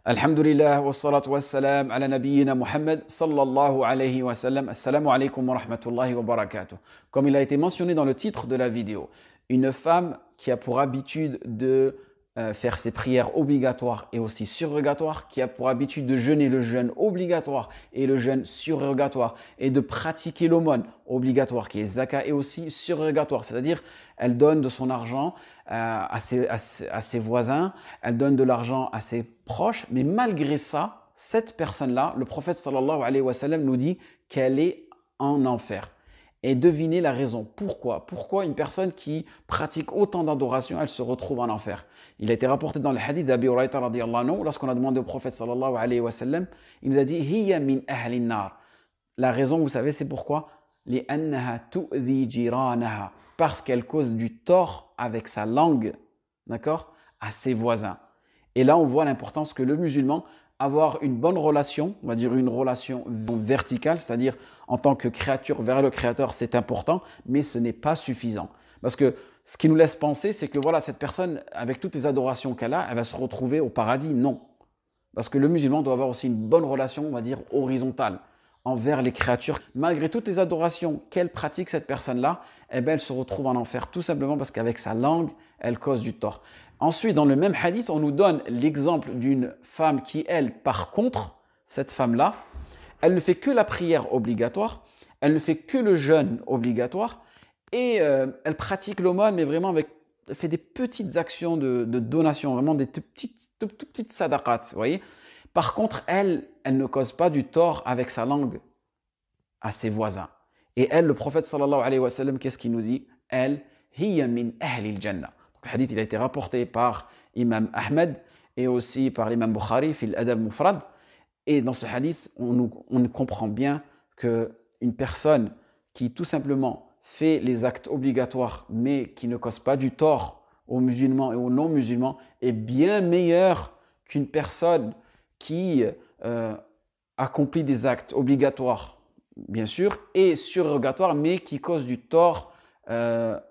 Alhamdulillah wa salatu wa salam ala nabiyyina Muhammad sallallahu alayhi wa sallam. Assalamu alaikum wa rahmatullahi wa barakatuh. Comme il a été mentionné dans le titre de la vidéo, une femme qui a pour habitude de faire ses prières obligatoires et aussi surrogatoires, qui a pour habitude de jeûner le jeûne obligatoire et le jeûne surrogatoire et de pratiquer l'aumône obligatoire qui est zakat et aussi surrogatoire, c'est-à-dire elle donne de son argent à ses voisins, elle donne de l'argent à ses proches, mais malgré ça, cette personne-là, le prophète sallallahu alayhi wa sallam nous dit qu'elle est en enfer. Et devinez la raison. Pourquoi? Pourquoi une personne qui pratique autant d'adoration, elle se retrouve en enfer? Il a été rapporté dans le hadith d'Abi Huraïta radiyallahu anhu, lorsqu'on a demandé au prophète sallallahu alayhi wa sallam, il nous a dit « Hiya min ahli nar ». La raison, vous savez, c'est pourquoi? « Li'annaha tu'dhi jiranaha » parce qu'elle cause du tort avec sa langue, d'accord, à ses voisins. Et là, on voit l'importance que le musulman, avoir une bonne relation, on va dire une relation verticale, c'est-à-dire en tant que créature vers le Créateur, c'est important, mais ce n'est pas suffisant. Parce que ce qui nous laisse penser, c'est que voilà, cette personne, avec toutes les adorations qu'elle a, elle va se retrouver au paradis. Non. Parce que le musulman doit avoir aussi une bonne relation, on va dire, horizontale envers les créatures. Malgré toutes les adorations qu'elle pratique, cette personne-là, eh bien, elle se retrouve en enfer, tout simplement parce qu'avec sa langue, elle cause du tort. Ensuite, dans le même hadith, on nous donne l'exemple d'une femme qui, elle, par contre, cette femme-là, elle ne fait que la prière obligatoire, elle ne fait que le jeûne obligatoire, et elle pratique l'aumône, mais vraiment elle fait des petites actions de donation, vraiment des tout petites sadaqats, vous voyez. Par contre, elle ne cause pas du tort avec sa langue à ses voisins. Et elle, le prophète sallallahu alayhi wa sallam, qu'est-ce qu'il nous dit? Elle, hiya min ahli al-jannah. Le hadith, il a été rapporté par Imam Ahmed et aussi par l'imam Bukhari, fil adab mufrad. Et dans ce hadith, on comprend bien qu'une personne qui tout simplement fait les actes obligatoires, mais qui ne cause pas du tort aux musulmans et aux non-musulmans, est bien meilleure qu'une personne qui accomplit des actes obligatoires, bien sûr, et surrogatoires, mais qui cause du tort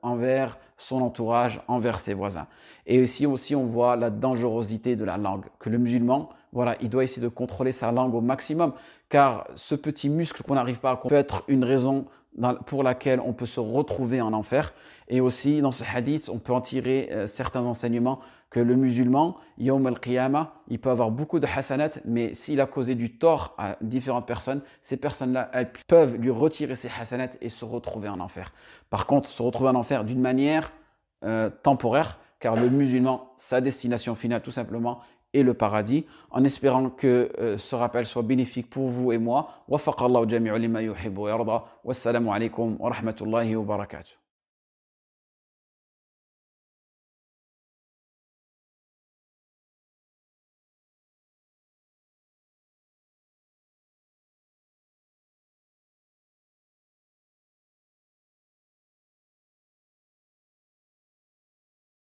envers son entourage, envers ses voisins. Et ici aussi, on voit la dangerosité de la langue, que le musulman, voilà, il doit essayer de contrôler sa langue au maximum, car ce petit muscle qu'on n'arrive pas à contrôler peut être une raison pour laquelle on peut se retrouver en enfer. Et aussi, dans ce hadith, on peut en tirer certains enseignements que le musulman, Yawm al-Qiyamah, il peut avoir beaucoup de hasanat, mais s'il a causé du tort à différentes personnes, ces personnes-là, elles peuvent lui retirer ses hasanat et se retrouver en enfer. Par contre, se retrouver en enfer d'une manière temporaire, car le musulman, sa destination finale, tout simplement, et le paradis, en espérant que ce rappel soit bénéfique pour vous et moi. Waffaqallahu jami'u lima yuhibbu wa yarda. Wassalamu alaikum wa rahmatullahi wa barakatuh.